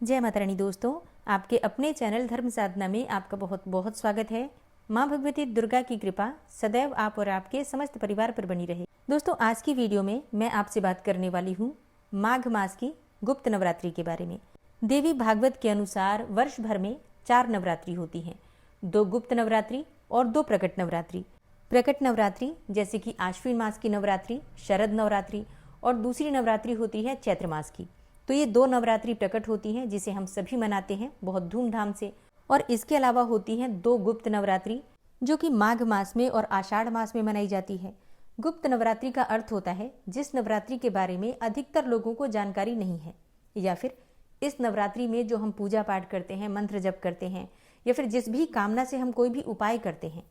जय माता रानी दोस्तों, आपके अपने चैनल धर्म साधना में आपका बहुत बहुत स्वागत है। माँ भगवती दुर्गा की कृपा सदैव आप और आपके समस्त परिवार पर बनी रहे। दोस्तों, आज की वीडियो में मैं आपसे बात करने वाली हूँ माघ मास की गुप्त नवरात्रि के बारे में। देवी भागवत के अनुसार वर्ष भर में 4 नवरात्रि होती हैं, 2 गुप्त नवरात्रि और 2 प्रकट नवरात्रि। प्रकट नवरात्रि जैसे कि आश्विन मास की नवरात्रि, शरद नवरात्रि और दूसरी नवरात्रि होती है चैत्र मास की। तो ये 2 नवरात्रि प्रकट होती हैं जिसे हम सभी मनाते हैं बहुत धूमधाम से। और इसके अलावा होती हैं 2 गुप्त नवरात्रि जो कि माघ मास में और आषाढ़ मास में मनाई जाती है। गुप्त नवरात्रि का अर्थ होता है जिस नवरात्रि के बारे में अधिकतर लोगों को जानकारी नहीं है, या फिर इस नवरात्रि में जो हम पूजा पाठ करते हैं, मंत्र जप करते हैं, या फिर जिस भी कामना से हम कोई भी उपाय करते हैं,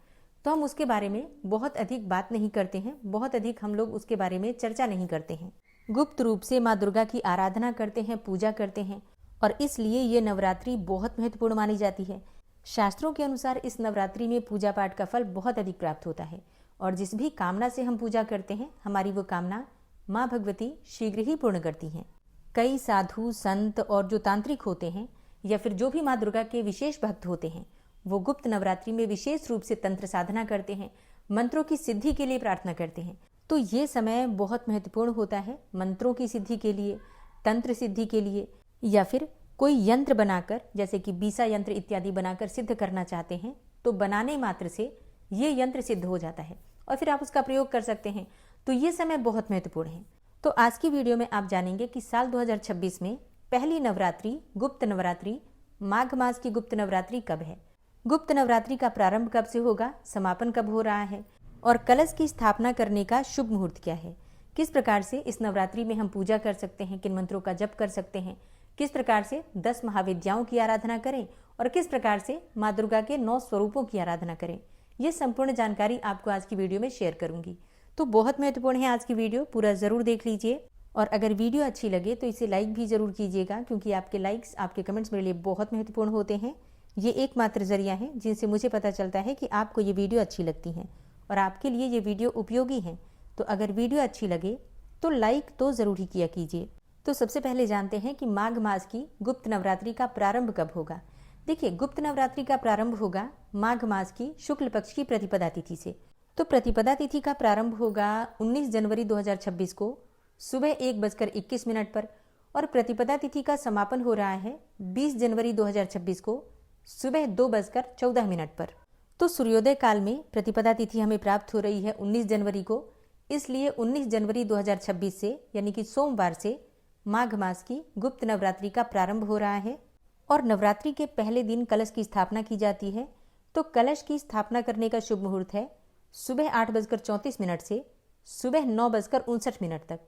तो हम उसके बारे में बहुत अधिक बात नहीं करते हैं, बहुत अधिक हम लोग उसके बारे में चर्चा नहीं करते हैं। गुप्त रूप से माँ दुर्गा की आराधना करते हैं, पूजा करते हैं, और इसलिए ये नवरात्रि बहुत महत्वपूर्ण मानी जाती है। शास्त्रों के अनुसार इस नवरात्रि में पूजा पाठ का फल बहुत अधिक प्राप्त होता है, और जिस भी कामना से हम पूजा करते हैं, हमारी वो कामना माँ भगवती शीघ्र ही पूर्ण करती हैं। कई साधु संत और जो तांत्रिक होते हैं या फिर जो भी माँ दुर्गा के विशेष भक्त होते हैं, वो गुप्त नवरात्रि में विशेष रूप से तंत्र साधना करते हैं, मंत्रों की सिद्धि के लिए प्रार्थना करते हैं। तो ये समय बहुत महत्वपूर्ण होता है मंत्रों की सिद्धि के लिए, तंत्र सिद्धि के लिए, या फिर कोई यंत्र बनाकर जैसे कि बीसा यंत्र इत्यादि बनाकर सिद्ध करना चाहते हैं, तो बनाने मात्र से ये यंत्र सिद्ध हो जाता है और फिर आप उसका प्रयोग कर सकते हैं। तो ये समय बहुत महत्वपूर्ण है। तो आज की वीडियो में आप जानेंगे कि साल 2026 में पहली नवरात्रि गुप्त नवरात्रि माघ मास की गुप्त नवरात्रि कब है, गुप्त नवरात्रि का प्रारंभ कब से होगा, समापन कब हो रहा है, और कलश की स्थापना करने का शुभ मुहूर्त क्या है, किस प्रकार से इस नवरात्रि में हम पूजा कर सकते हैं, किन मंत्रों का जप कर सकते हैं, किस प्रकार से 10 महाविद्याओं की आराधना करें और किस प्रकार से माँ दुर्गा के 9 स्वरूपों की आराधना करें। ये संपूर्ण जानकारी आपको आज की वीडियो में शेयर करूंगी। तो बहुत महत्वपूर्ण है आज की वीडियो, पूरा जरूर देख लीजिए। और अगर वीडियो अच्छी लगे तो इसे लाइक भी जरूर कीजिएगा, क्योंकि आपके लाइक्स, आपके कमेंट्स मेरे लिए बहुत महत्वपूर्ण होते हैं। ये एकमात्र जरिया है जिनसे मुझे पता चलता है कि आपको ये वीडियो अच्छी लगती है और आपके लिए ये वीडियो उपयोगी है। तो अगर वीडियो अच्छी लगे तो लाइक तो जरूर ही किया कीजिए। तो सबसे पहले जानते हैं कि माघ मास की गुप्त नवरात्रि का प्रारंभ कब होगा। देखिए, गुप्त नवरात्रि का प्रारंभ होगा माघ मास की शुक्ल पक्ष की प्रतिपदा तिथि से। तो प्रतिपदा तिथि का प्रारंभ होगा 19 जनवरी 2026 को सुबह 1:21 पर, और प्रतिपदा तिथि का समापन हो रहा है 20 जनवरी 2026 को सुबह 2:14 पर। तो सूर्योदय काल में प्रतिपदा तिथि हमें प्राप्त हो रही है 19 जनवरी को, इसलिए 19 जनवरी 2026 से यानी कि सोमवार से माघ मास की गुप्त नवरात्रि का प्रारंभ हो रहा है। और नवरात्रि के पहले दिन कलश की स्थापना की जाती है। तो कलश की स्थापना करने का शुभ मुहूर्त है सुबह 8:34 से सुबह 9:59 तक।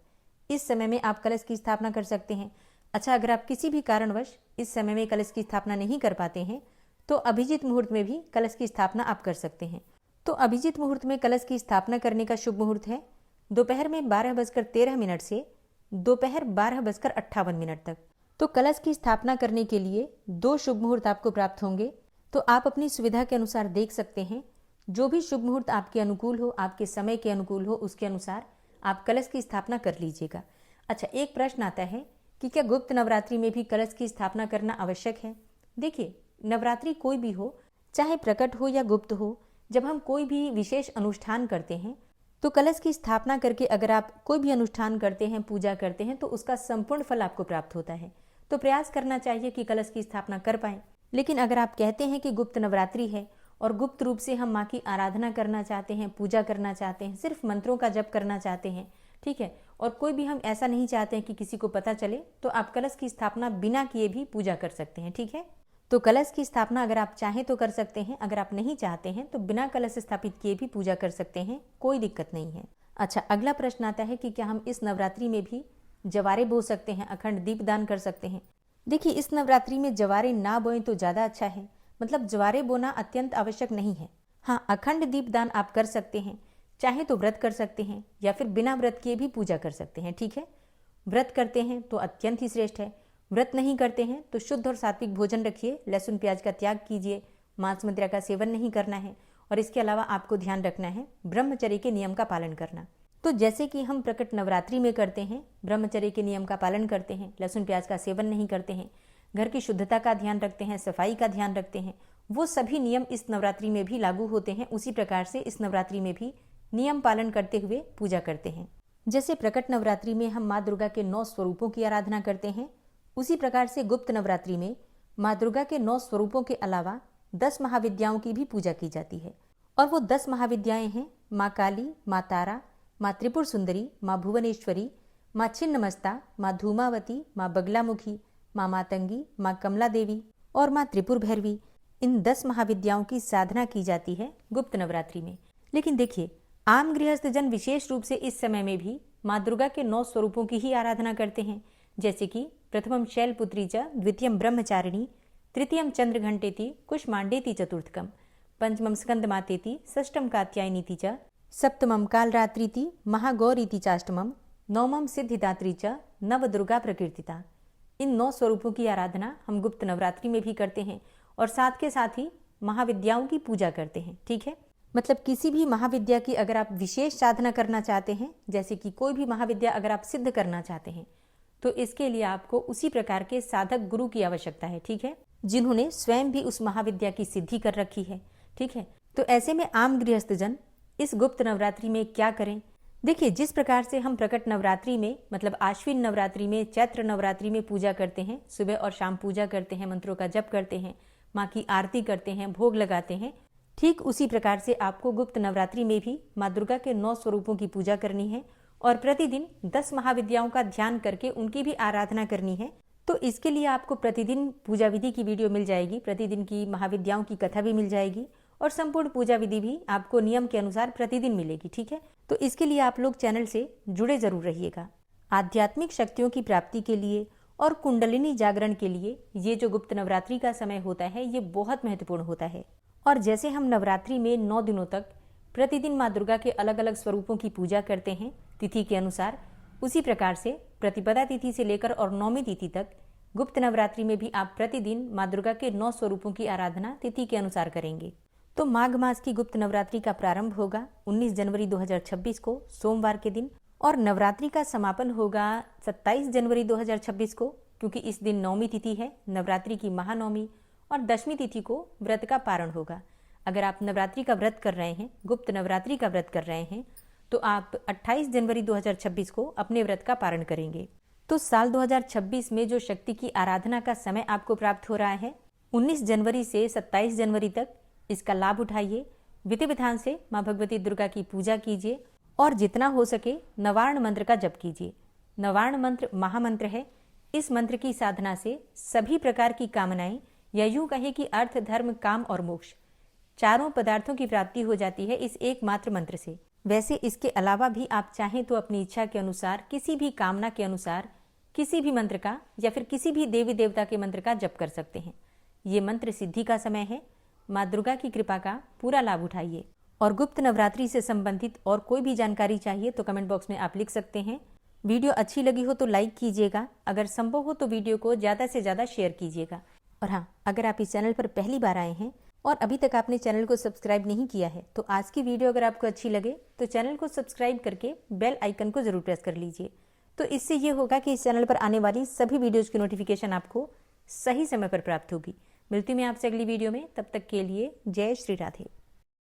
इस समय में आप कलश की स्थापना कर सकते हैं। अच्छा, अगर आप किसी भी कारणवश इस समय में कलश की स्थापना नहीं कर पाते हैं तो अभिजीत मुहूर्त में भी कलश की स्थापना आप कर सकते हैं। तो अभिजीत मुहूर्त में कलश की स्थापना करने का शुभ मुहूर्त है दोपहर में 12:13 से दोपहर 12:58 तक। तो कलश की स्थापना करने के लिए 2 शुभ मुहूर्त आपको प्राप्त होंगे। तो आप अपनी सुविधा के अनुसार देख सकते हैं, जो भी शुभ मुहूर्त आपके अनुकूल हो, आपके समय के अनुकूल हो, उसके अनुसार आप कलश की स्थापना कर लीजिएगा। अच्छा, एक प्रश्न आता है कि क्या गुप्त नवरात्रि में भी कलश की स्थापना करना आवश्यक है। देखिए, नवरात्रि कोई भी हो, चाहे प्रकट हो या गुप्त हो, जब हम कोई भी विशेष अनुष्ठान करते हैं तो कलश की स्थापना करके अगर आप कोई भी अनुष्ठान करते हैं, पूजा करते हैं, तो उसका संपूर्ण फल आपको प्राप्त होता है। तो प्रयास करना चाहिए कि कलश की स्थापना कर पाएं। लेकिन अगर आप कहते हैं कि गुप्त नवरात्रि है और गुप्त रूप से हम माँ की आराधना करना चाहते हैं, पूजा करना चाहते हैं, सिर्फ मंत्रों का जप करना चाहते हैं, ठीक है, और कोई भी हम ऐसा नहीं चाहते हैं कि किसी को पता चले, तो आप कलश की स्थापना बिना किए भी पूजा कर सकते हैं। ठीक है, तो कलश की स्थापना अगर आप चाहें तो कर सकते हैं, अगर आप नहीं चाहते हैं तो बिना कलश स्थापित किए भी पूजा कर सकते हैं, कोई दिक्कत नहीं है। अच्छा, अगला प्रश्न आता है कि क्या हम इस नवरात्रि में भी जवारे बो सकते हैं, अखंड दीप दान कर सकते हैं। देखिए, इस नवरात्रि में जवारे ना बोएं तो ज्यादा अच्छा है, मतलब जवारे बोना अत्यंत आवश्यक नहीं है। हाँ, अखंड दीप दान आप कर सकते हैं, चाहे तो व्रत कर सकते हैं या फिर बिना व्रत किए भी पूजा कर सकते हैं। ठीक है, व्रत करते हैं तो अत्यंत ही श्रेष्ठ है, व्रत नहीं करते हैं तो शुद्ध और सात्विक भोजन रखिए, लहसुन प्याज का त्याग कीजिए, मांस मदिरा का सेवन नहीं करना है, और इसके अलावा आपको ध्यान रखना है ब्रह्मचर्य के नियम का पालन करना। तो जैसे कि हम प्रकट नवरात्रि में करते हैं, ब्रह्मचर्य के नियम का पालन करते हैं, लहसुन प्याज का सेवन नहीं करते हैं, घर की शुद्धता का ध्यान रखते हैं, सफाई का ध्यान रखते हैं, वो सभी नियम इस नवरात्रि में भी लागू होते हैं। उसी प्रकार से इस नवरात्रि में भी नियम पालन करते हुए पूजा करते हैं। जैसे प्रकट नवरात्रि में हम माँ दुर्गा के 9 स्वरूपों की आराधना करते हैं, उसी प्रकार से गुप्त नवरात्रि में माँ दुर्गा के 9 स्वरूपों के अलावा 10 महाविद्याओं की भी पूजा की जाती है। और वो 10 महाविद्याएं हैं माँ काली, माँ तारा, माँ त्रिपुर सुंदरी, माँ भुवनेश्वरी, माँ छिन्नमस्ता, माँ धूमावती, माँ बगलामुखी, माँ मातंगी, माँ कमला देवी और माँ त्रिपुर भैरवी। इन 10 महाविद्याओं की साधना की जाती है गुप्त नवरात्रि में। लेकिन देखिए, आम गृहस्थजन विशेष रूप से इस समय में भी माँ दुर्गा के 9 स्वरूपों की ही आराधना करते हैं, जैसे कि प्रथमम शैलपुत्री च, द्वितीयम ब्रह्मचारिणी, तृतीयम चंद्रघंटेति, कुष्मांडेति चतुर्थकम, पंचमम स्कंदमातेति, षष्ठम कात्यायनीति च, सप्तमम कालरात्रीति, महागौरीति चाष्टमम, नवमम सिद्धिदात्री च, नव दुर्गा प्रकीर्तिता। इन 9 स्वरूपों की आराधना हम गुप्त नवरात्रि में भी करते हैं और साथ के साथ ही महाविद्याओं की पूजा करते हैं। ठीक है, मतलब किसी भी महाविद्या की अगर आप विशेष साधना करना चाहते हैं, जैसे कि कोई भी महाविद्या अगर आप सिद्ध करना चाहते हैं, तो इसके लिए आपको उसी प्रकार के साधक गुरु की आवश्यकता है। ठीक है, जिन्होंने स्वयं भी उस महाविद्या की सिद्धि कर रखी है। ठीक है, तो ऐसे में आम गृहस्थजन इस गुप्त नवरात्रि में क्या करें? देखिए, जिस प्रकार से हम प्रकट नवरात्रि में मतलब आश्विन नवरात्रि में, चैत्र नवरात्रि में पूजा करते हैं, सुबह और शाम पूजा करते हैं, मंत्रों का जप करते हैं, माँ की आरती करते हैं, भोग लगाते हैं, ठीक उसी प्रकार से आपको गुप्त नवरात्रि में भी माँ दुर्गा के 9 स्वरूपों की पूजा करनी है और प्रतिदिन 10 महाविद्याओं का ध्यान करके उनकी भी आराधना करनी है। तो इसके लिए आपको प्रतिदिन पूजा विधि की वीडियो मिल जाएगी, प्रतिदिन की महाविद्याओं की कथा भी मिल जाएगी और संपूर्ण पूजा विधि भी आपको नियम के अनुसार प्रतिदिन मिलेगी। ठीक है, तो इसके लिए आप लोग चैनल से जुड़े जरूर रहिएगा। आध्यात्मिक शक्तियों की प्राप्ति के लिए और कुंडलिनी जागरण के लिए ये जो गुप्त नवरात्रि का समय होता है ये बहुत महत्वपूर्ण होता है। और जैसे हम नवरात्रि में 9 दिनों तक प्रतिदिन माँ दुर्गा के अलग अलग स्वरूपों की पूजा करते हैं तिथि के अनुसार, उसी प्रकार से प्रतिपदा तिथि से लेकर और 9वीं तिथि तक गुप्त नवरात्रि में भी आप प्रतिदिन माँ दुर्गा के 9 स्वरूपों की आराधना तिथि के अनुसार करेंगे। तो माघ मास की गुप्त नवरात्रि का प्रारंभ होगा 19 जनवरी 2026 को सोमवार के दिन और नवरात्रि का समापन होगा 27 जनवरी 2026 को, क्योंकि इस दिन 9वीं तिथि है, नवरात्रि की महानवमी, और 10वीं तिथि को व्रत का पारण होगा। अगर आप नवरात्रि का व्रत कर रहे हैं, गुप्त नवरात्रि का व्रत कर रहे हैं, तो आप 28 जनवरी 2026 को अपने व्रत का पारण करेंगे। तो साल 2026 में जो शक्ति की आराधना का समय आपको प्राप्त हो रहा है 19 जनवरी से 27 जनवरी तक, इसका लाभ उठाइए। विधि विधान से माँ भगवती दुर्गा की पूजा कीजिए और जितना हो सके नवार्ण मंत्र का जप कीजिए। नवार्ण मंत्र महामंत्र है। इस मंत्र की साधना से सभी प्रकार की कामनाएं, या यूं कहे कि अर्थ, धर्म, काम और मोक्ष, चारों पदार्थों की प्राप्ति हो जाती है इस एकमात्र मंत्र से। वैसे इसके अलावा भी आप चाहें तो अपनी इच्छा के अनुसार, किसी भी कामना के अनुसार किसी भी मंत्र का या फिर किसी भी देवी देवता के मंत्र का जप कर सकते हैं। ये मंत्र सिद्धि का समय है। माँ दुर्गा की कृपा का पूरा लाभ उठाइए। और गुप्त नवरात्रि से संबंधित और कोई भी जानकारी चाहिए तो कमेंट बॉक्स में आप लिख सकते हैं। वीडियो अच्छी लगी हो तो लाइक कीजिएगा, अगर संभव हो तो वीडियो को ज़्यादा से ज़्यादा शेयर कीजिएगा। और हाँ, अगर आप इस चैनल पर पहली बार आए हैं और अभी तक आपने चैनल को सब्सक्राइब नहीं किया है, तो आज की वीडियो अगर आपको अच्छी लगे तो चैनल को सब्सक्राइब करके बेल आइकन को जरूर प्रेस कर लीजिए। तो इससे ये होगा कि इस चैनल पर आने वाली सभी वीडियोज़ की नोटिफिकेशन आपको सही समय पर प्राप्त होगी। मिलती हूँ मैं आपसे अगली वीडियो में, तब तक के लिए जय श्री राधे।